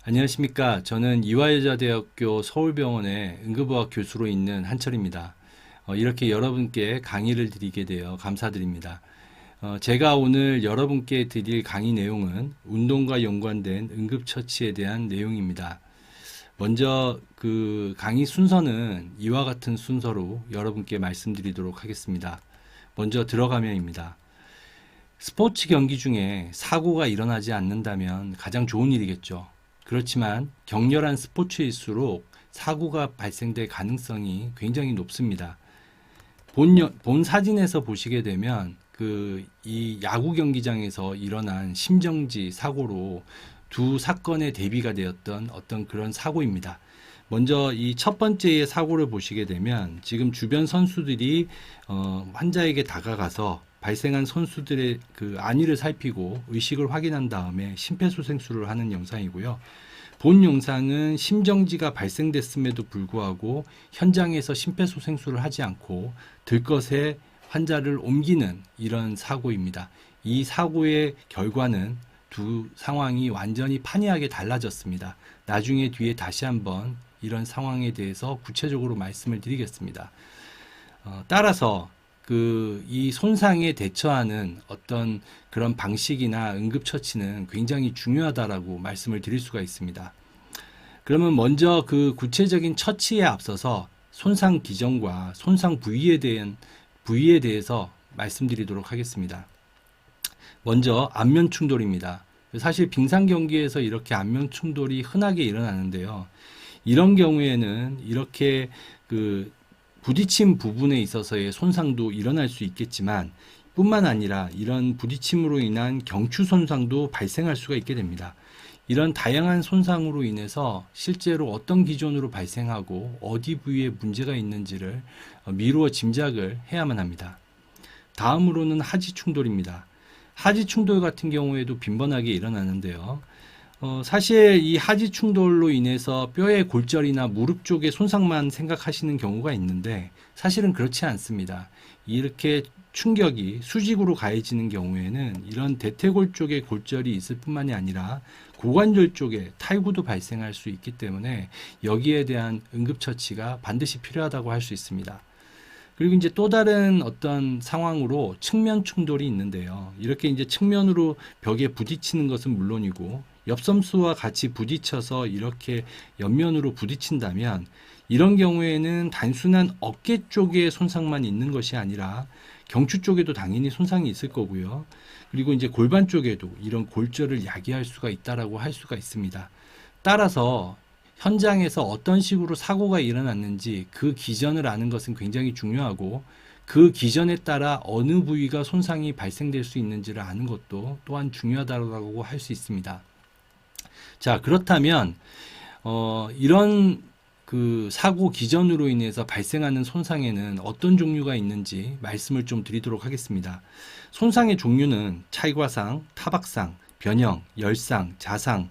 안녕하십니까. 저는 이화여자대학교 서울병원의 응급의학 교수로 있는 한철입니다. 이렇게 여러분께 강의를 드리게 되어 감사드립니다. 제가 오늘 여러분께 드릴 강의 내용은 운동과 연관된 응급처치에 대한 내용입니다. 먼저 그 강의 순서는 이와 같은 순서로 여러분께 말씀드리도록 하겠습니다. 먼저 들어가면입니다. 스포츠 경기 중에 사고가 일어나지 않는다면 가장 좋은 일이겠죠. 그렇지만 격렬한 스포츠일수록 사고가 발생될 가능성이 굉장히 높습니다. 본 사진에서 보시게 되면 이 야구 경기장에서 일어난 심정지 사고로 두 사건의 대비가 되었던 어떤 그런 사고입니다. 먼저 이 첫 번째의 사고를 보시게 되면 지금 주변 선수들이 환자에게 다가가서 발생한 선수들의 그 안위를 살피고 의식을 확인한 다음에 심폐소생술을 하는 영상이고요. 본 영상은 심정지가 발생됐음에도 불구하고 현장에서 심폐소생술을 하지 않고 들것에 환자를 옮기는 이런 사고입니다. 이 사고의 결과는 두 상황이 완전히 판이하게 달라졌습니다. 나중에 뒤에 다시 한번 이런 상황에 대해서 구체적으로 말씀을 드리겠습니다. 따라서 이 손상에 대처하는 어떤 그런 방식이나 응급처치는 굉장히 중요하다라고 말씀을 드릴 수가 있습니다. 그러면 먼저 그 구체적인 처치에 앞서서 손상 기전과 손상 부위에 대해서 말씀드리도록 하겠습니다. 먼저 안면 충돌입니다. 사실 빙상 경기에서 이렇게 안면 충돌이 흔하게 일어나는데요. 이런 경우에는 이렇게 부딪힌 부분에 있어서의 손상도 일어날 수 있겠지만 뿐만 아니라 이런 부딪힘으로 인한 경추 손상도 발생할 수가 있게 됩니다. 이런 다양한 손상으로 인해서 실제로 어떤 기전으로 발생하고 어디 부위에 문제가 있는지를 미루어 짐작을 해야만 합니다. 다음으로는 하지 충돌입니다. 하지 충돌 같은 경우에도 빈번하게 일어나는데요. 사실 이 하지 충돌로 인해서 뼈의 골절이나 무릎 쪽의 손상만 생각하시는 경우가 있는데 사실은 그렇지 않습니다. 이렇게 충격이 수직으로 가해지는 경우에는 이런 대퇴골 쪽에 골절이 있을 뿐만이 아니라 고관절 쪽에 탈구도 발생할 수 있기 때문에 여기에 대한 응급처치가 반드시 필요하다고 할 수 있습니다. 그리고 이제 또 다른 어떤 상황으로 측면 충돌이 있는데요. 이렇게 이제 측면으로 벽에 부딪히는 것은 물론이고 엽섬수와 같이 부딪혀서 이렇게 옆면으로 부딪힌다면 이런 경우에는 단순한 어깨 쪽에 손상만 있는 것이 아니라 경추 쪽에도 당연히 손상이 있을 거고요. 그리고 이제 골반 쪽에도 이런 골절을 야기할 수가 있다라고 할 수가 있습니다. 따라서 현장에서 어떤 식으로 사고가 일어났는지 그 기전을 아는 것은 굉장히 중요하고 그 기전에 따라 어느 부위가 손상이 발생될 수 있는지를 아는 것도 또한 중요하다고 할 수 있습니다. 자, 그렇다면 이런 사고 기전으로 인해서 발생하는 손상에는 어떤 종류가 있는지 말씀을 좀 드리도록 하겠습니다. 손상의 종류는 찰과상, 타박상, 변형, 열상, 자상,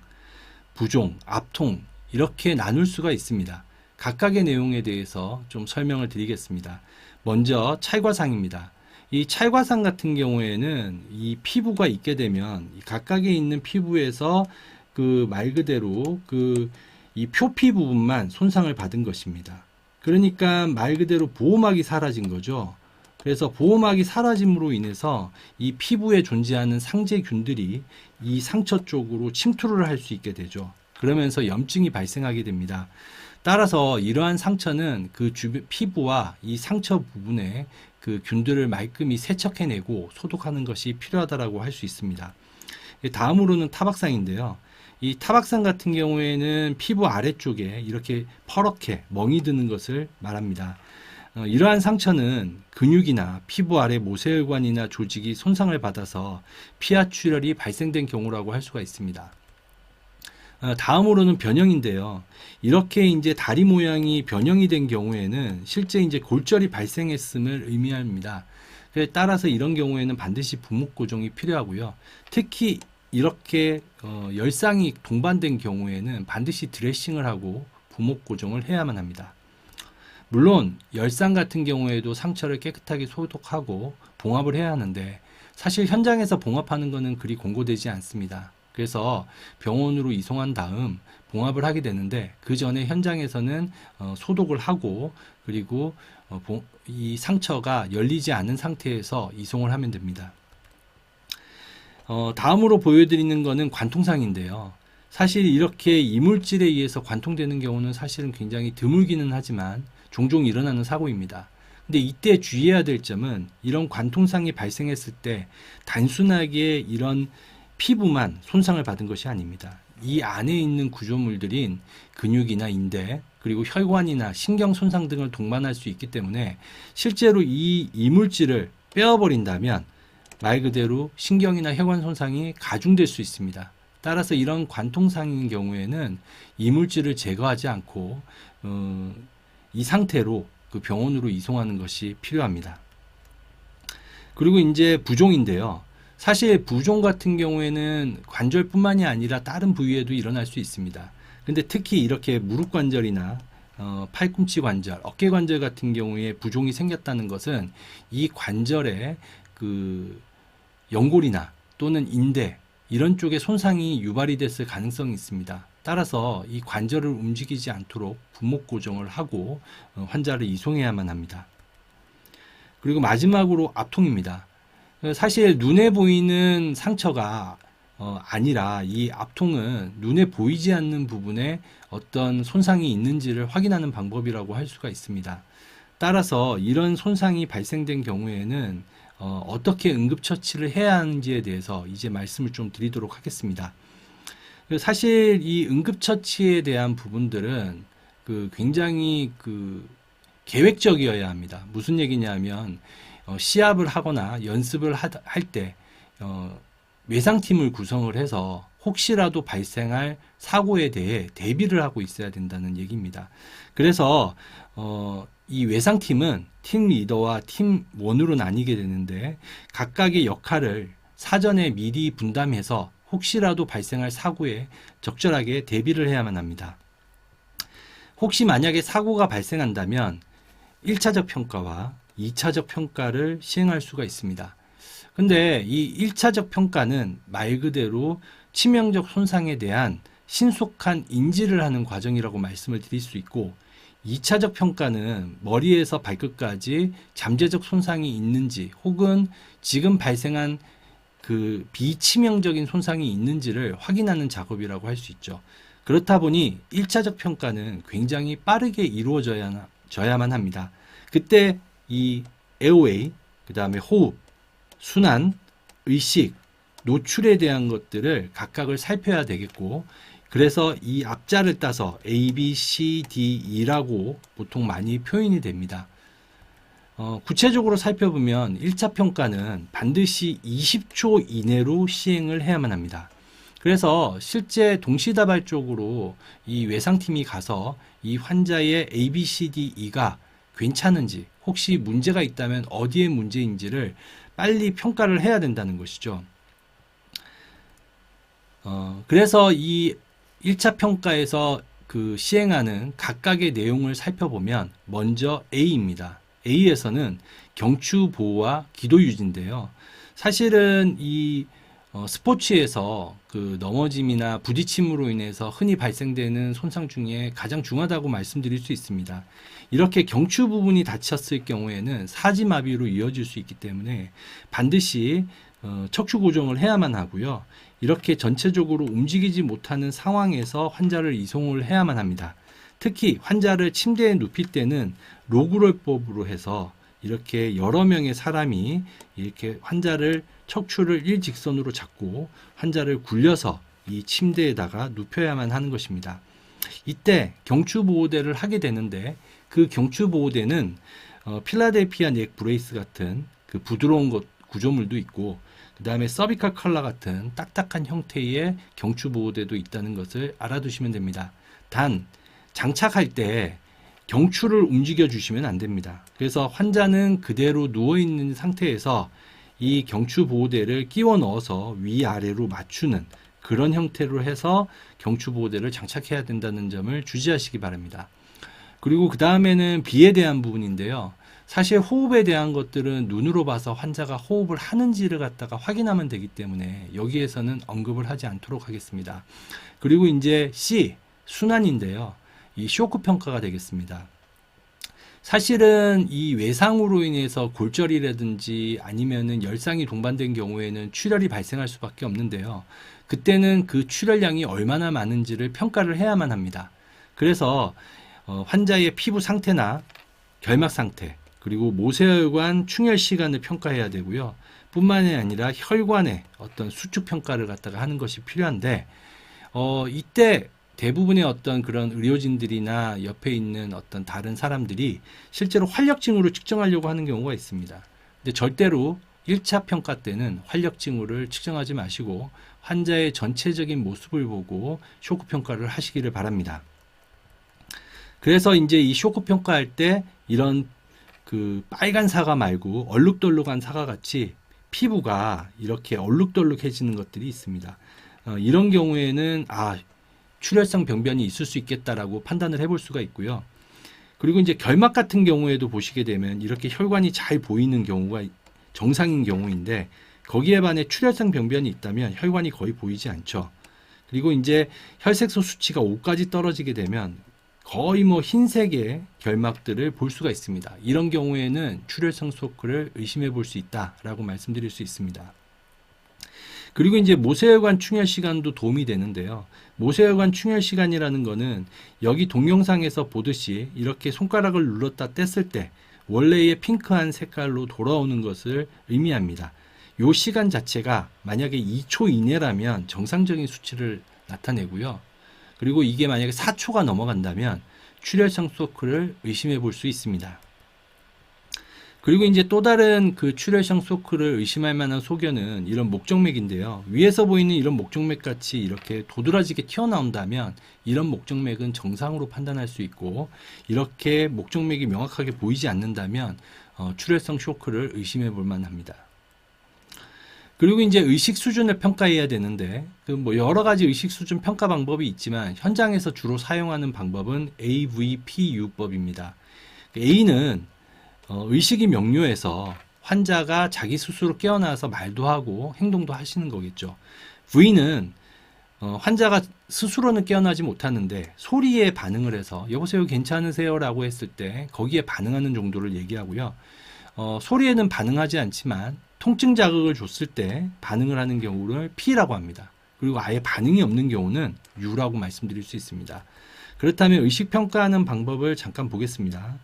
부종, 압통 이렇게 나눌 수가 있습니다. 각각의 내용에 대해서 좀 설명을 드리겠습니다. 먼저 찰과상입니다. 이 찰과상 같은 경우에는 이 피부가 있게 되면 각각에 있는 피부에서 말 그대로 이 표피 부분만 손상을 받은 것입니다. 그러니까 말 그대로 보호막이 사라진 거죠. 그래서 보호막이 사라짐으로 인해서 이 피부에 존재하는 상재균들이 이 상처 쪽으로 침투를 할 수 있게 되죠. 그러면서 염증이 발생하게 됩니다. 따라서 이러한 상처는 그 주변 피부와 이 상처 부분에 그 균들을 말끔히 세척해내고 소독하는 것이 필요하다고 할 수 있습니다. 다음으로는 타박상인데요. 이 타박상 같은 경우에는 피부 아래쪽에 이렇게 퍼렇게 멍이 드는 것을 말합니다. 이러한 상처는 근육이나 피부 아래 모세혈관이나 조직이 손상을 받아서 피하 출혈이 발생된 경우라고 할 수가 있습니다. 다음으로는 변형인데요. 이렇게 이제 다리 모양이 변형이 된 경우에는 실제 이제 골절이 발생했음을 의미합니다. 따라서 이런 경우에는 반드시 부목 고정이 필요하고요. 특히 이렇게 열상이 동반된 경우에는 반드시 드레싱을 하고 부목 고정을 해야만 합니다. 물론 열상 같은 경우에도 상처를 깨끗하게 소독하고 봉합을 해야 하는데 사실 현장에서 봉합하는 것은 그리 권고되지 않습니다. 그래서 병원으로 이송한 다음 봉합을 하게 되는데, 그 전에 현장에서는 소독을 하고, 그리고 이 상처가 열리지 않은 상태에서 이송을 하면 됩니다. 다음으로 보여드리는 것은 관통상인데요. 사실 이렇게 이물질에 의해서 관통되는 경우는 사실은 굉장히 드물기는 하지만 종종 일어나는 사고입니다. 근데 이때 주의해야 될 점은, 이런 관통상이 발생했을 때 단순하게 이런 피부만 손상을 받은 것이 아닙니다. 이 안에 있는 구조물들인 근육이나 인대, 그리고 혈관이나 신경 손상 등을 동반할 수 있기 때문에 실제로 이 이물질을 빼어버린다면 말 그대로 신경이나 혈관 손상이 가중될 수 있습니다. 따라서 이런 관통상인 경우에는 이물질을 제거하지 않고 이 상태로 그 병원으로 이송하는 것이 필요합니다. 그리고 이제 부종인데요. 사실 부종 같은 경우에는 관절뿐만이 아니라 다른 부위에도 일어날 수 있습니다. 근데 특히 이렇게 무릎 관절이나 팔꿈치 관절, 어깨 관절 같은 경우에 부종이 생겼다는 것은 이 관절에 그 연골이나 또는 인대 이런 쪽에 손상이 유발이 됐을 가능성이 있습니다. 따라서 이 관절을 움직이지 않도록 분목 고정을 하고 환자를 이송해야만 합니다. 그리고 마지막으로 압통입니다. 사실 눈에 보이는 상처가 아니라 이 압통은 눈에 보이지 않는 부분에 어떤 손상이 있는지를 확인하는 방법이라고 할 수가 있습니다. 따라서 이런 손상이 발생된 경우에는 어떻게 응급처치를 해야 하는지에 대해서 이제 말씀을 좀 드리도록 하겠습니다. 사실 이 응급처치에 대한 부분들은 굉장히 계획적이어야 합니다. 무슨 얘기냐면 시합을 하거나 연습을 할 때 외상팀을 구성을 해서 혹시라도 발생할 사고에 대해 대비를 하고 있어야 된다는 얘기입니다. 그래서 이 외상팀은 팀 리더와 팀 원으로 나뉘게 되는데, 각각의 역할을 사전에 미리 분담해서 혹시라도 발생할 사고에 적절하게 대비를 해야만 합니다. 혹시 만약에 사고가 발생한다면 1차적 평가와 2차적 평가를 시행할 수가 있습니다. 근데 이 1차적 평가는 말 그대로 치명적 손상에 대한 신속한 인지를 하는 과정이라고 말씀을 드릴 수 있고, 2차적 평가는 머리에서 발끝까지 잠재적 손상이 있는지 혹은 지금 발생한 그 비치명적인 손상이 있는지를 확인하는 작업이라고 할 수 있죠. 그렇다 보니 1차적 평가는 굉장히 빠르게 이루어져야만 합니다. 그때 이 에어웨이, 그 다음에 호흡, 순환, 의식, 노출에 대한 것들을 각각을 살펴야 되겠고, 그래서 이 앞자를 따서 A, B, C, D, E라고 보통 많이 표현이 됩니다. 구체적으로 살펴보면 1차 평가는 반드시 20초 이내로 시행을 해야만 합니다. 그래서 실제 동시다발적으로 이 외상팀이 가서 이 환자의 A, B, C, D, E가 괜찮은지, 혹시 문제가 있다면 어디에 문제인지를 빨리 평가를 해야 된다는 것이죠. 그래서 이 1차 평가에서 시행하는 각각의 내용을 살펴보면 먼저 A입니다. A에서는 경추 보호와 기도 유지인데요. 사실은 이 스포츠에서 넘어짐이나 부딪힘으로 인해서 흔히 발생되는 손상 중에 가장 중요하다고 말씀드릴 수 있습니다. 이렇게 경추 부분이 다쳤을 경우에는 사지마비로 이어질 수 있기 때문에 반드시 척추 고정을 해야만 하고요. 이렇게 전체적으로 움직이지 못하는 상황에서 환자를 이송을 해야만 합니다. 특히 환자를 침대에 눕힐 때는 로그롤법으로 해서 이렇게 여러 명의 사람이 이렇게 척추를 일직선으로 잡고 환자를 굴려서 이 침대에다가 눕혀야만 하는 것입니다. 이때 경추보호대를 하게 되는데, 그 경추보호대는 필라델피아 넥 브레이스 같은 부드러운 구조물도 있고, 그 다음에 서비컬 컬러 같은 딱딱한 형태의 경추보호대도 있다는 것을 알아두시면 됩니다. 단 장착할 때 경추를 움직여 주시면 안 됩니다. 그래서 환자는 그대로 누워있는 상태에서 이 경추보호대를 끼워 넣어서 위아래로 맞추는 그런 형태로 해서 경추보호대를 장착해야 된다는 점을 주시하시기 바랍니다. 그리고 그 다음에는 비에 대한 부분인데요. 사실 호흡에 대한 것들은 눈으로 봐서 환자가 호흡을 하는지를 갖다가 확인하면 되기 때문에 여기에서는 언급을 하지 않도록 하겠습니다. 그리고 이제 C, 순환인데요. 이 쇼크 평가가 되겠습니다. 사실은 이 외상으로 인해서 골절이라든지 아니면은 열상이 동반된 경우에는 출혈이 발생할 수밖에 없는데요. 그때는 그 출혈량이 얼마나 많은지를 평가를 해야만 합니다. 그래서 환자의 피부 상태나 결막 상태, 그리고 모세혈관 충혈 시간을 평가해야 되고요. 뿐만이 아니라 혈관의 어떤 수축 평가를 갖다가 하는 것이 필요한데, 이때 대부분의 어떤 그런 의료진들이나 옆에 있는 어떤 다른 사람들이 실제로 활력징후를 측정하려고 하는 경우가 있습니다. 근데 절대로 1차 평가 때는 활력징후를 측정하지 마시고 환자의 전체적인 모습을 보고 쇼크 평가를 하시기를 바랍니다. 그래서 이제 이 쇼크 평가할 때 이런 그 빨간 사과 말고 얼룩덜룩한 사과 같이 피부가 이렇게 얼룩덜룩해지는 것들이 있습니다. 이런 경우에는 출혈성 병변이 있을 수 있겠다라고 판단을 해볼 수가 있고요. 그리고 이제 결막 같은 경우에도 보시게 되면 이렇게 혈관이 잘 보이는 경우가 정상인 경우인데 거기에 반해 출혈성 병변이 있다면 혈관이 거의 보이지 않죠. 그리고 이제 혈색소 수치가 5까지 떨어지게 되면 거의 뭐 흰색의 결막들을 볼 수가 있습니다. 이런 경우에는 출혈성 쇼크를 의심해 볼 수 있다라고 말씀드릴 수 있습니다. 그리고 이제 모세혈관 충혈 시간도 도움이 되는데요. 모세혈관 충혈 시간이라는 거는 여기 동영상에서 보듯이 이렇게 손가락을 눌렀다 뗐을 때 원래의 핑크한 색깔로 돌아오는 것을 의미합니다. 이 시간 자체가 만약에 2초 이내라면 정상적인 수치를 나타내고요. 그리고 이게 만약에 4초가 넘어간다면 출혈성 쇼크를 의심해 볼 수 있습니다. 그리고 이제 또 다른 그 출혈성 쇼크를 의심할 만한 소견은 이런 목정맥인데요. 위에서 보이는 이런 목정맥 같이 이렇게 도드라지게 튀어나온다면 이런 목정맥은 정상으로 판단할 수 있고, 이렇게 목정맥이 명확하게 보이지 않는다면 출혈성 쇼크를 의심해 볼 만합니다. 그리고 이제 의식 수준을 평가해야 되는데 그 뭐 여러 가지 의식 수준 평가 방법이 있지만 현장에서 주로 사용하는 방법은 AVPU법입니다. A는 의식이 명료해서 환자가 자기 스스로 깨어나서 말도 하고 행동도 하시는 거겠죠. V는 환자가 스스로는 깨어나지 못하는데 소리에 반응을 해서 여보세요 괜찮으세요 라고 했을 때 거기에 반응하는 정도를 얘기하고요. 소리에는 반응하지 않지만 통증 자극을 줬을 때 반응을 하는 경우를 P라고 합니다. 그리고 아예 반응이 없는 경우는 U라고 말씀드릴 수 있습니다. 그렇다면 의식 평가하는 방법을 잠깐 보겠습니다.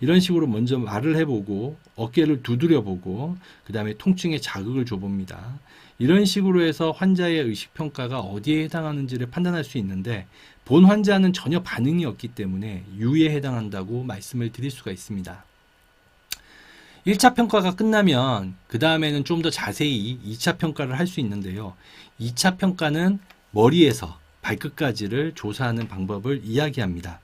이런 식으로 먼저 말을 해보고 어깨를 두드려보고 그 다음에 통증에 자극을 줘봅니다. 이런 식으로 해서 환자의 의식평가가 어디에 해당하는지를 판단할 수 있는데 본 환자는 전혀 반응이 없기 때문에 U에 해당한다고 말씀을 드릴 수가 있습니다. 1차 평가가 끝나면 그 다음에는 좀 더 자세히 2차 평가를 할 수 있는데요. 2차 평가는 머리에서 발끝까지를 조사하는 방법을 이야기합니다.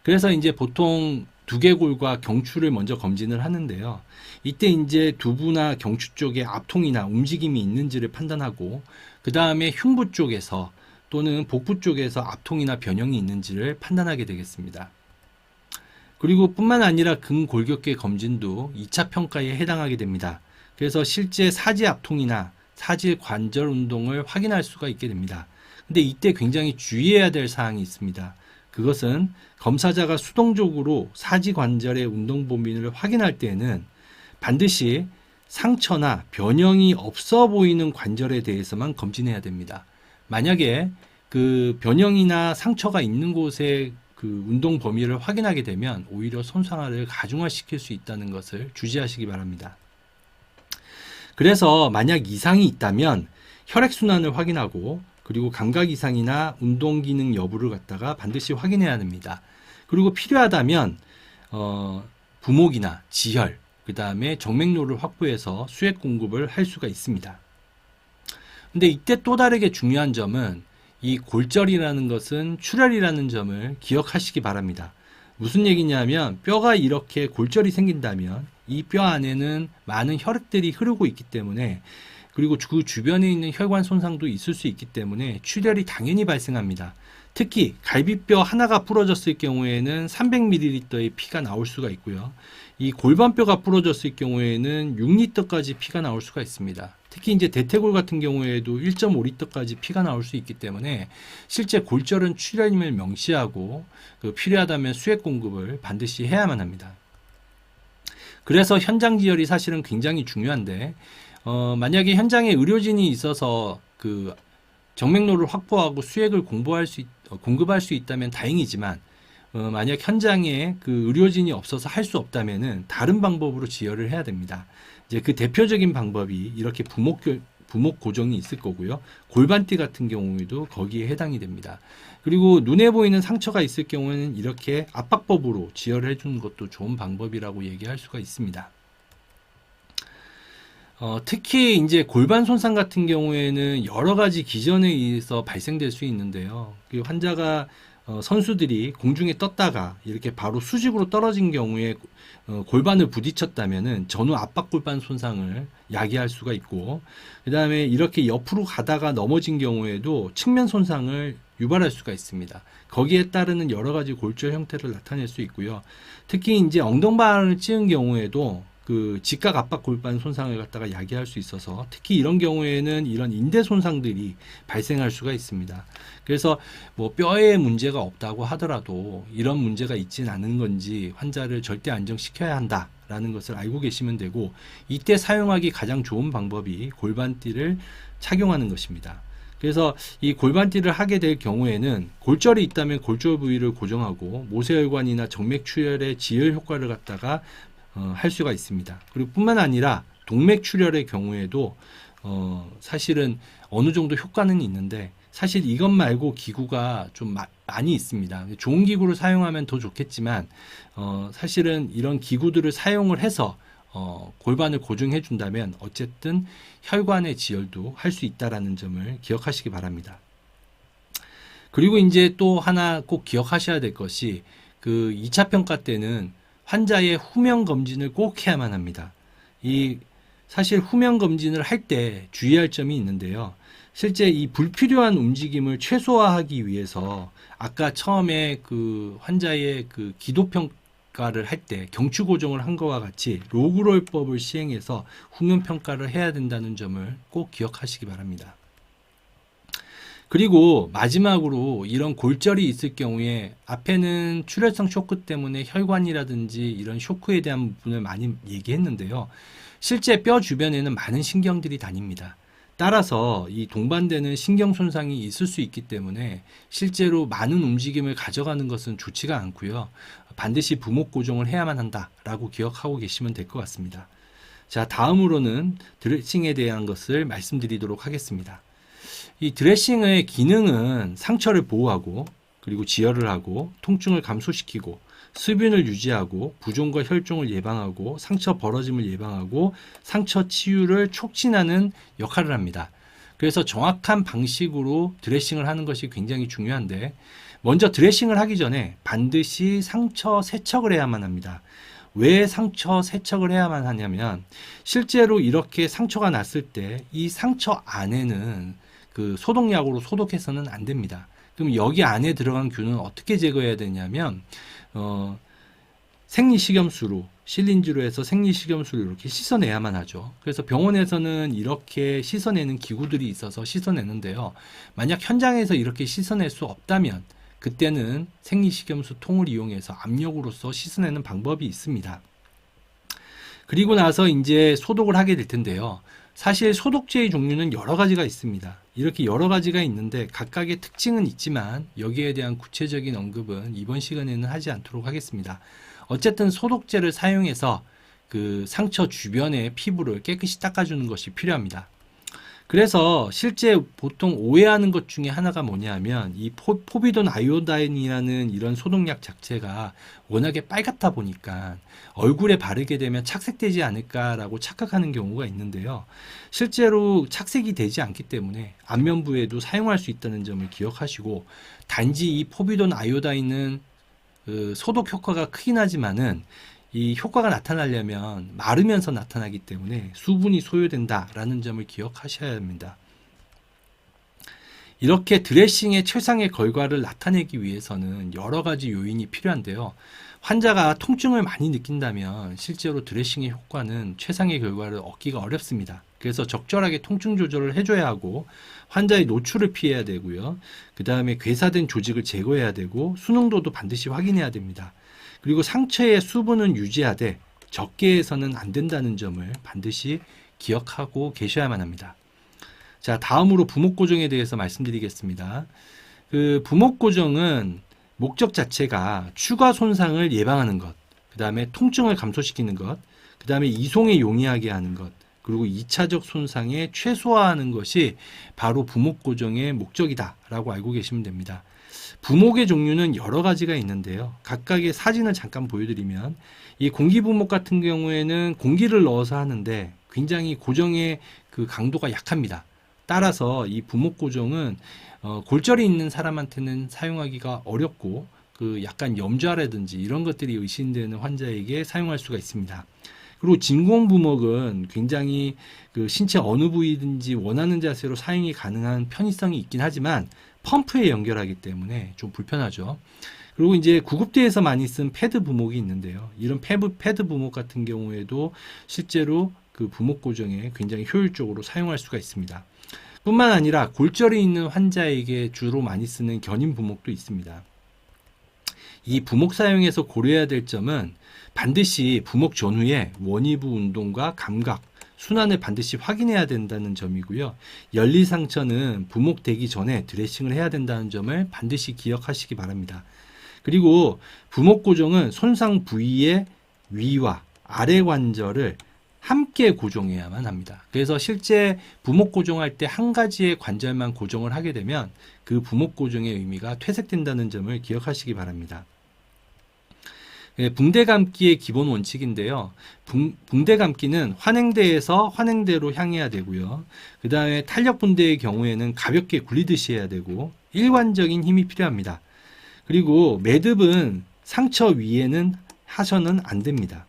그래서 이제 보통 두개골과 경추를 먼저 검진을 하는데요. 이때 이제 두부나 경추 쪽에 압통이나 움직임이 있는지를 판단하고 그 다음에 흉부 쪽에서 또는 복부 쪽에서 압통이나 변형이 있는지를 판단하게 되겠습니다. 그리고 뿐만 아니라 근골격계 검진도 2차 평가에 해당하게 됩니다. 그래서 실제 사지 압통이나 사지 관절 운동을 확인할 수가 있게 됩니다. 근데 이때 굉장히 주의해야 될 사항이 있습니다. 그것은 검사자가 수동적으로 사지 관절의 운동 범위를 확인할 때에는 반드시 상처나 변형이 없어 보이는 관절에 대해서만 검진해야 됩니다. 만약에 그 변형이나 상처가 있는 곳에 그 운동 범위를 확인하게 되면 오히려 손상을 가중화시킬 수 있다는 것을 주의하시기 바랍니다. 그래서 만약 이상이 있다면 혈액순환을 확인하고 그리고 감각 이상이나 운동 기능 여부를 갖다가 반드시 확인해야 됩니다. 그리고 필요하다면 부목이나 지혈, 그 다음에 정맥류를 확보해서 수액 공급을 할 수가 있습니다. 근데 이때 또 다르게 중요한 점은 이 골절이라는 것은 출혈이라는 점을 기억하시기 바랍니다. 무슨 얘기냐면 뼈가 이렇게 골절이 생긴다면 이 뼈 안에는 많은 혈액들이 흐르고 있기 때문에 그리고 그 주변에 있는 혈관 손상도 있을 수 있기 때문에 출혈이 당연히 발생합니다. 특히 갈비뼈 하나가 부러졌을 경우에는 300ml의 피가 나올 수가 있고요. 이 골반뼈가 부러졌을 경우에는 6리터까지 피가 나올 수가 있습니다. 특히 이제 대퇴골 같은 경우에도 1.5리터까지 피가 나올 수 있기 때문에 실제 골절은 출혈임을 명시하고 필요하다면 수액 공급을 반드시 해야만 합니다. 그래서 현장 지혈이 사실은 굉장히 중요한데 만약에 현장에 의료진이 있어서 정맥로를 확보하고 수액을 공급할 수 있다면 다행이지만 만약 현장에 의료진이 없어서 할 수 없다면은 다른 방법으로 지혈을 해야 됩니다. 이제 그 대표적인 방법이 이렇게 부목 고정이 있을 거고요. 골반띠 같은 경우에도 거기에 해당이 됩니다. 그리고 눈에 보이는 상처가 있을 경우에는 이렇게 압박법으로 지혈을 해주는 것도 좋은 방법이라고 얘기할 수가 있습니다. 특히 이제 골반 손상 같은 경우에는 여러 가지 기전에 의해서 발생될 수 있는데요. 그 환자가 선수들이 공중에 떴다가 이렇게 바로 수직으로 떨어진 경우에 골반을 부딪혔다면은 전후 압박 골반 손상을 야기할 수가 있고, 그 다음에 이렇게 옆으로 가다가 넘어진 경우에도 측면 손상을 유발할 수가 있습니다. 거기에 따르는 여러 가지 골절 형태를 나타낼 수 있고요. 특히 이제 엉덩방아를 찧은 경우에도 직각 압박 골반 손상을 갖다가 야기할 수 있어서 특히 이런 경우에는 이런 인대 손상들이 발생할 수가 있습니다. 그래서 뭐 뼈에 문제가 없다고 하더라도 이런 문제가 있진 않은 건지 환자를 절대 안정시켜야 한다라는 것을 알고 계시면 되고, 이때 사용하기 가장 좋은 방법이 골반띠를 착용하는 것입니다. 그래서 이 골반띠를 하게 될 경우에는 골절이 있다면 골절 부위를 고정하고 모세혈관이나 정맥 출혈의 지혈 효과를 갖다가 할 수가 있습니다. 그리고 뿐만 아니라 동맥 출혈의 경우에도 사실은 어느 정도 효과는 있는데, 사실 이것 말고 기구가 좀 많이 있습니다. 좋은 기구를 사용하면 더 좋겠지만 사실은 이런 기구들을 사용을 해서 골반을 고정해 준다면 어쨌든 혈관의 지혈도 할 수 있다라는 점을 기억하시기 바랍니다. 그리고 이제 또 하나 꼭 기억하셔야 될 것이 2차 평가 때는 환자의 후면 검진을 꼭 해야만 합니다. 사실 후면 검진을 할 때 주의할 점이 있는데요. 실제 이 불필요한 움직임을 최소화하기 위해서 아까 처음에 환자의 기도 평가를 할 때 경추 고정을 한 것과 같이 로그롤법을 시행해서 후면 평가를 해야 된다는 점을 꼭 기억하시기 바랍니다. 그리고 마지막으로 이런 골절이 있을 경우에 앞에는 출혈성 쇼크 때문에 혈관이라든지 이런 쇼크에 대한 부분을 많이 얘기했는데요. 실제 뼈 주변에는 많은 신경들이 다닙니다. 따라서 이 동반되는 신경 손상이 있을 수 있기 때문에 실제로 많은 움직임을 가져가는 것은 좋지가 않고요. 반드시 부목 고정을 해야만 한다라고 기억하고 계시면 될 것 같습니다. 자, 다음으로는 드레싱에 대한 것을 말씀드리도록 하겠습니다. 이 드레싱의 기능은 상처를 보호하고 그리고 지혈을 하고 통증을 감소시키고 수분을 유지하고 부종과 혈종을 예방하고 상처 벌어짐을 예방하고 상처 치유를 촉진하는 역할을 합니다. 그래서 정확한 방식으로 드레싱을 하는 것이 굉장히 중요한데, 먼저 드레싱을 하기 전에 반드시 상처 세척을 해야만 합니다. 왜 상처 세척을 해야만 하냐면, 실제로 이렇게 상처가 났을 때 이 상처 안에는 소독약으로 소독해서는 안 됩니다. 그럼 여기 안에 들어간 균은 어떻게 제거해야 되냐면 생리식염수로, 실린지로 해서 생리식염수로 이렇게 씻어내야만 하죠. 그래서 병원에서는 이렇게 씻어내는 기구들이 있어서 씻어내는데요. 만약 현장에서 이렇게 씻어낼 수 없다면 그때는 생리식염수 통을 이용해서 압력으로서 씻어내는 방법이 있습니다. 그리고 나서 이제 소독을 하게 될 텐데요. 사실 소독제의 종류는 여러 가지가 있습니다. 이렇게 여러 가지가 있는데 각각의 특징은 있지만 여기에 대한 구체적인 언급은 이번 시간에는 하지 않도록 하겠습니다. 어쨌든 소독제를 사용해서 상처 주변의 피부를 깨끗이 닦아주는 것이 필요합니다. 그래서 실제 보통 오해하는 것 중에 하나가 뭐냐면 이 포비돈 아이오다인이라는 이런 소독약 자체가 워낙에 빨갛다 보니까 얼굴에 바르게 되면 착색되지 않을까라고 착각하는 경우가 있는데요. 실제로 착색이 되지 않기 때문에 안면부에도 사용할 수 있다는 점을 기억하시고, 단지 이 포비돈 아이오다인은 소독 효과가 크긴 하지만은 이 효과가 나타나려면 마르면서 나타나기 때문에 수분이 소요된다라는 점을 기억하셔야 합니다. 이렇게 드레싱의 최상의 결과를 나타내기 위해서는 여러 가지 요인이 필요한데요. 환자가 통증을 많이 느낀다면 실제로 드레싱의 효과는 최상의 결과를 얻기가 어렵습니다. 그래서 적절하게 통증 조절을 해줘야 하고 환자의 노출을 피해야 되고요. 그 다음에 괴사된 조직을 제거해야 되고 수능도도 반드시 확인해야 됩니다. 그리고 상처의 수분은 유지하되 적게 해서는 안 된다는 점을 반드시 기억하고 계셔야만 합니다. 자, 다음으로 부목 고정에 대해서 말씀드리겠습니다. 그 부목 고정은 목적 자체가 추가 손상을 예방하는 것, 그 다음에 통증을 감소시키는 것, 그 다음에 이송에 용이하게 하는 것, 그리고 2차적 손상에 최소화하는 것이 바로 부목 고정의 목적이다라고 알고 계시면 됩니다. 부목의 종류는 여러 가지가 있는데요. 각각의 사진을 잠깐 보여드리면 이 공기 부목 같은 경우에는 공기를 넣어서 하는데 굉장히 고정의 그 강도가 약합니다. 따라서 이 부목 고정은 골절이 있는 사람한테는 사용하기가 어렵고 그 약간 염좌라든지 이런 것들이 의심되는 환자에게 사용할 수가 있습니다. 그리고 진공 부목은 굉장히 그 신체 어느 부위든지 원하는 자세로 사용이 가능한 편의성이 있긴 하지만 펌프에 연결하기 때문에 좀 불편하죠. 그리고 이제 구급대에서 많이 쓴 패드 부목이 있는데요. 이런 패드 부목 같은 경우에도 실제로 그 부목 고정에 굉장히 효율적으로 사용할 수가 있습니다. 뿐만 아니라 골절이 있는 환자에게 주로 많이 쓰는 견인 부목도 있습니다. 이 부목 사용에서 고려해야 될 점은 반드시 부목 전후에 원위부 운동과 감각, 순환을 반드시 확인해야 된다는 점이고요. 열리 상처는 부목되기 전에 드레싱을 해야 된다는 점을 반드시 기억하시기 바랍니다. 그리고 부목 고정은 손상 부위의 위와 아래 관절을 함께 고정해야만 합니다. 그래서 실제 부목 고정할 때 한 가지의 관절만 고정을 하게 되면 그 부목 고정의 의미가 퇴색된다는 점을 기억하시기 바랍니다. 붕대 감기의 기본 원칙인데요. 붕대 감기는 환행대에서 환행대로 향해야 되고요. 그 다음에 탄력 붕대의 경우에는 가볍게 굴리듯이 해야 되고 일관적인 힘이 필요합니다. 그리고 매듭은 상처 위에는 하셔는 안 됩니다.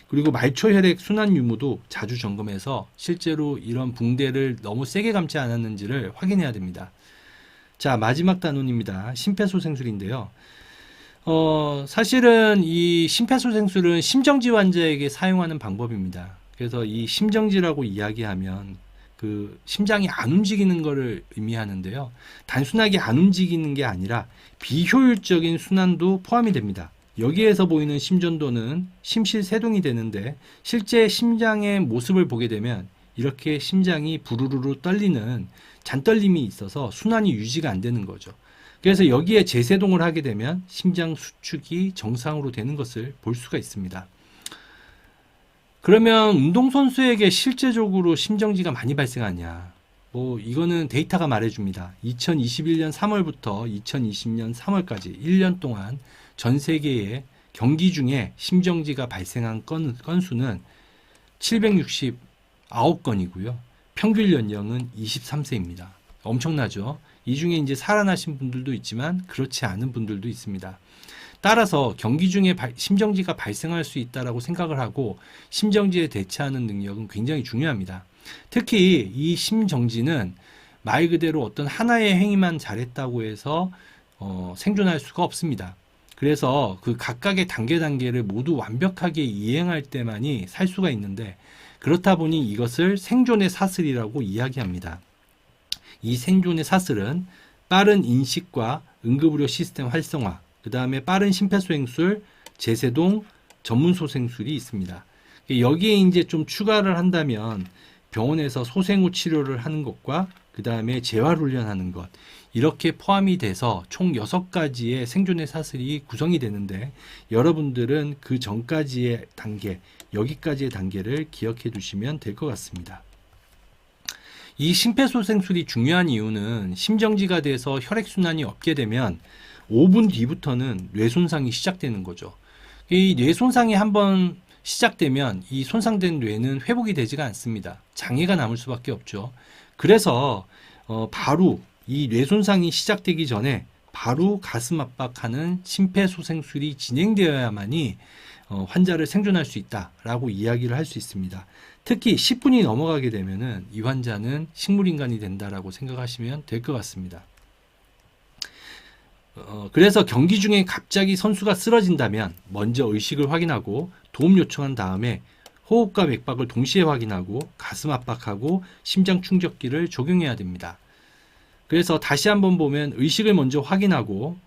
그리고 말초 혈액 순환 유무도 자주 점검해서 실제로 이런 붕대를 너무 세게 감지 않았는지를 확인해야 됩니다. 자, 마지막 단원입니다. 심폐소생술인데요. 사실은 이 심폐소생술은 심정지 환자에게 사용하는 방법입니다. 그래서 이 심정지라고 이야기하면 그 심장이 안 움직이는 것을 의미하는데요. 단순하게 안 움직이는 게 아니라 비효율적인 순환도 포함이 됩니다. 여기에서 보이는 심전도는 심실세동이 되는데 실제 심장의 모습을 보게 되면 이렇게 심장이 부르르르 떨리는 잔떨림이 있어서 순환이 유지가 안 되는 거죠. 그래서 여기에 재세동을 하게 되면 심장 수축이 정상으로 되는 것을 볼 수가 있습니다. 그러면 운동선수에게 실제적으로 심정지가 많이 발생하냐? 이거는 데이터가 말해줍니다. 2021년 3월부터 2020년 3월까지 1년 동안 전 세계의 경기 중에 심정지가 발생한 건수는 769건이고요. 평균 연령은 23세입니다. 엄청나죠? 이 중에 이제 살아나신 분들도 있지만 그렇지 않은 분들도 있습니다. 따라서 경기 중에 심정지가 발생할 수 있다고 생각을 하고 심정지에 대처하는 능력은 굉장히 중요합니다. 특히 이 심정지는 말 그대로 어떤 하나의 행위만 잘했다고 해서 생존할 수가 없습니다. 그래서 그 각각의 단계를 모두 완벽하게 이행할 때만이 살 수가 있는데 그렇다 보니 이것을 생존의 사슬이라고 이야기합니다. 이 생존의 사슬은 빠른 인식과 응급의료 시스템 활성화, 그 다음에 빠른 심폐소생술, 재세동, 전문소생술이 있습니다. 여기에 이제 좀 추가를 한다면 병원에서 소생 후 치료를 하는 것과 그 다음에 재활훈련하는 것, 이렇게 포함이 돼서 총 6가지의 생존의 사슬이 구성이 되는데 여러분들은 그 전까지의 단계, 여기까지의 단계를 기억해 두시면 될 것 같습니다. 이 심폐소생술이 중요한 이유는 심정지가 돼서 혈액순환이 없게 되면 5분 뒤부터는 뇌손상이 시작되는 거죠. 이 뇌손상이 한번 시작되면 이 손상된 뇌는 회복이 되지가 않습니다. 장애가 남을 수밖에 없죠. 그래서 바로 이 뇌손상이 시작되기 전에 바로 가슴 압박하는 심폐소생술이 진행되어야만이 환자를 생존할 수 있다라고 이야기를 할 수 있습니다. 특히 10분이 넘어가게 되면은 이 환자는 식물인간이 된다라고 생각하시면 될 것 같습니다. 그래서 경기 중에 갑자기 선수가 쓰러진다면 먼저 의식을 확인하고 도움 요청한 다음에 호흡과 맥박을 동시에 확인하고 가슴 압박하고 심장 충격기를 적용해야 됩니다. 그래서 다시 한번 보면 의식을 먼저 확인하고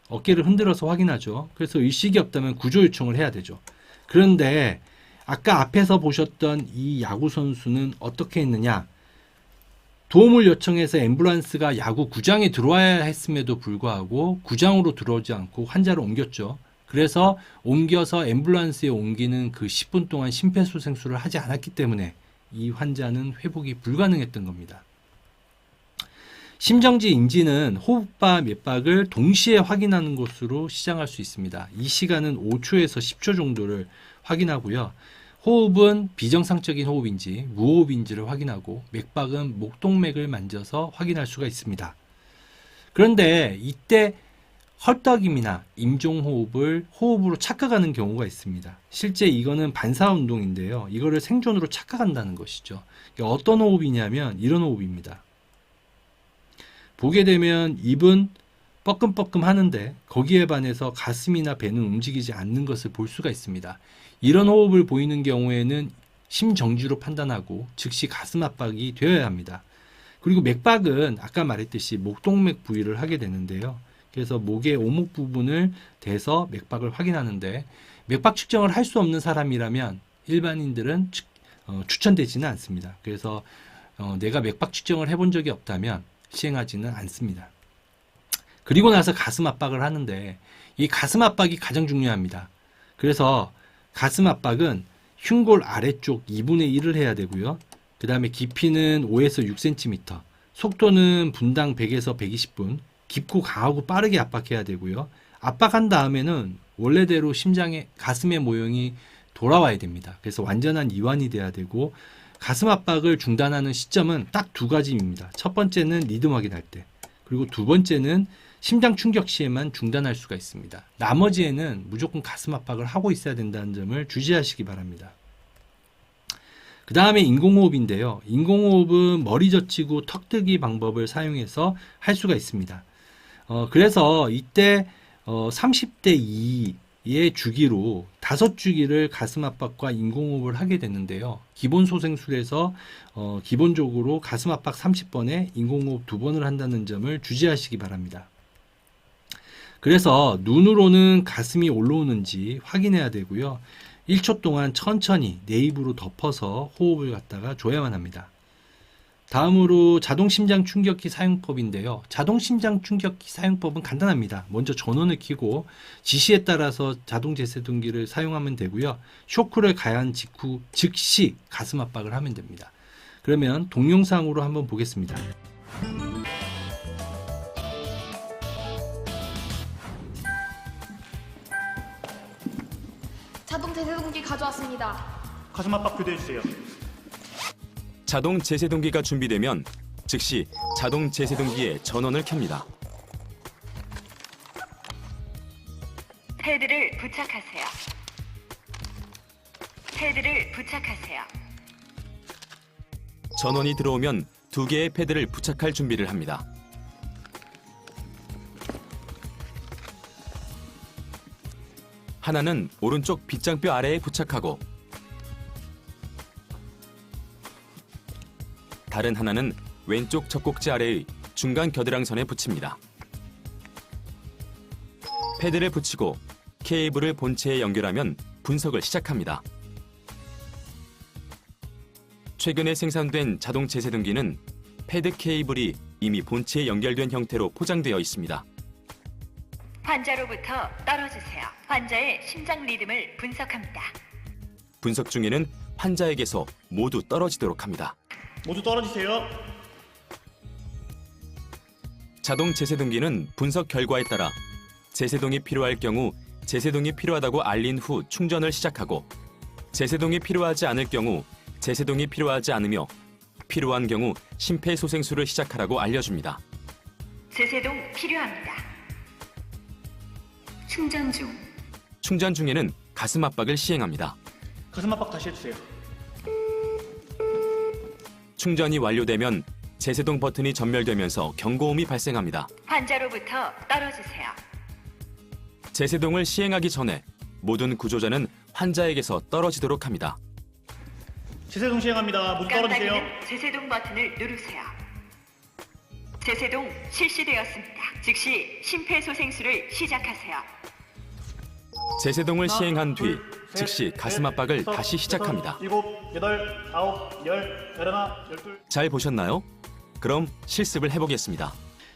어깨를 흔들어서 확인하죠. 그래서 의식이 없다면 구조 요청을 해야 되죠. 그런데 아까 앞에서 보셨던 이 야구 선수는 어떻게 했느냐? 도움을 요청해서 앰뷸런스가 야구 구장에 들어와야 했음에도 불구하고 구장으로 들어오지 않고 환자를 옮겼죠. 그래서 옮겨서 앰뷸런스에 옮기는 그 10분 동안 심폐소생술을 하지 않았기 때문에 이 환자는 회복이 불가능했던 겁니다. 심정지 인지는 호흡과 맥박을 동시에 확인하는 것으로 시작할 수 있습니다. 이 시간은 5초에서 10초 정도를 확인하고요. 호흡은 비정상적인 호흡인지 무호흡인지를 확인하고 맥박은 목동맥을 만져서 확인할 수가 있습니다. 그런데 이때 헐떡임이나 임종호흡을 호흡으로 착각하는 경우가 있습니다. 실제 이거는 반사운동인데요. 이거를 생존으로 착각한다는 것이죠. 어떤 호흡이냐면 이런 호흡입니다. 보게 되면 입은 뻐끔뻐끔 하는데 거기에 반해서 가슴이나 배는 움직이지 않는 것을 볼 수가 있습니다. 이런 호흡을 보이는 경우에는 심정지로 판단하고 즉시 가슴 압박이 되어야 합니다. 그리고 맥박은 아까 말했듯이 목동맥 부위를 하게 되는데요. 그래서 목의 오목 부분을 대서 맥박을 확인하는데 맥박 측정을 할 수 없는 사람이라면 일반인들은 추천되지는 않습니다. 그래서 내가 맥박 측정을 해본 적이 없다면 시행하지는 않습니다. 그리고 나서 가슴 압박을 하는데 이 가슴 압박이 가장 중요합니다. 그래서 가슴 압박은 흉골 아래쪽 2분의 1을 해야 되고요. 그 다음에 깊이는 5에서 6cm, 속도는 분당 100에서 120분, 깊고 강하고 빠르게 압박해야 되고요. 압박한 다음에는 원래대로 심장의 가슴의 모형이 돌아와야 됩니다. 그래서 완전한 이완이 돼야 되고 가슴 압박을 중단하는 시점은 딱 두 가지입니다. 첫 번째는 리듬 확인할 때, 그리고 두 번째는 심장 충격 시에만 중단할 수가 있습니다. 나머지에는 무조건 가슴 압박을 하고 있어야 된다는 점을 주의하시기 바랍니다. 그 다음에 인공호흡인데요. 인공호흡은 머리 젖히고 턱 뜨기 방법을 사용해서 할 수가 있습니다. 그래서 이때 30대 2의 주기로 5주기를 가슴 압박과 인공호흡을 하게 되는데요. 기본 소생술에서 기본적으로 가슴 압박 30번에 인공호흡 2번을 한다는 점을 주의하시기 바랍니다. 그래서 눈으로는 가슴이 올라오는지 확인해야 되고요. 1초 동안 천천히 내 입으로 덮어서 호흡을 갖다가 줘야만 합니다. 다음으로 자동심장 충격기 사용법인데요. 자동심장 충격기 사용법은 간단합니다. 먼저 전원을 켜고 지시에 따라서 자동 제세동기를 사용하면 되고요. 쇼크를 가한 직후 즉시 가슴 압박을 하면 됩니다. 그러면 동영상으로 한번 보겠습니다. 자동 제세동기 가져왔습니다. 가슴 압박 교대해주세요. 자동 제세동기가 준비되면 즉시 자동 제세동기에 전원을 켭니다. 패드를 부착하세요. 패드를 부착하세요. 전원이 들어오면 2개의 패드를 부착할 준비를 합니다. 하나는 오른쪽 빗장뼈 아래에 부착하고 다른 하나는 왼쪽 젖꼭지 아래의 중간 겨드랑선에 붙입니다. 패드를 붙이고 케이블을 본체에 연결하면 분석을 시작합니다. 최근에 생산된 자동 제세동기는 패드 케이블이 이미 본체에 연결된 형태로 포장되어 있습니다. 환자로부터 떨어지세요. 환자의 심장 리듬을 분석합니다. 분석 중에는 환자에게서 모두 떨어지도록 합니다. 모두 떨어지세요. 자동 제세동기는 분석 결과에 따라 제세동이 필요할 경우 제세동이 필요하다고 알린 후 충전을 시작하고 제세동이 필요하지 않을 경우 제세동이 필요하지 않으며 필요한 경우 심폐소생술을 시작하라고 알려줍니다. 제세동 필요합니다. 충전 중. 충전 중에는 가슴 압박을 시행합니다. 가슴 압박 다시 해주세요. 충전이 완료되면 제세동 버튼이 전멸되면서 경고음이 발생합니다. 환자로부터 떨어지세요. 제세동을 시행하기 전에 모든 구조자는 환자에게서 떨어지도록 합니다. 제세동 시행합니다. 모두 떨어지세요. 깜빡이는 제세동 버튼을 누르세요. 제세동 실시되었습니다. 즉시 심폐소생술을 시작하세요. 제세동을 시행한 뒤 셋, 즉시 가슴 넷, 압박을 다섯, 다시 시작합니다. 여섯, 일곱, 여덟, 아홉, 열, 열하나, 열둘. 잘 보셨나요? 그럼 실습을 해보겠습니다.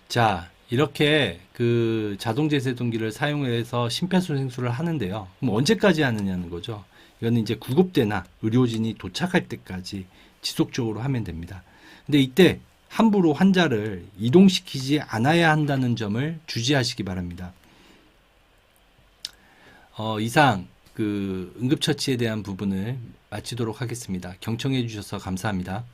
자, 이렇게 그 자동 제세동기를 사용해서 심폐소생술을 하는데요. 그럼 언제까지 하느냐는 거죠. 이거는 이제 구급대나 의료진이 도착할 때까지 지속적으로 하면 됩니다. 근데 이때 함부로 환자를 이동시키지 않아야 한다는 점을 주의하시기 바랍니다. 이상 그 응급처치에 대한 부분을 마치도록 하겠습니다. 경청해 주셔서 감사합니다.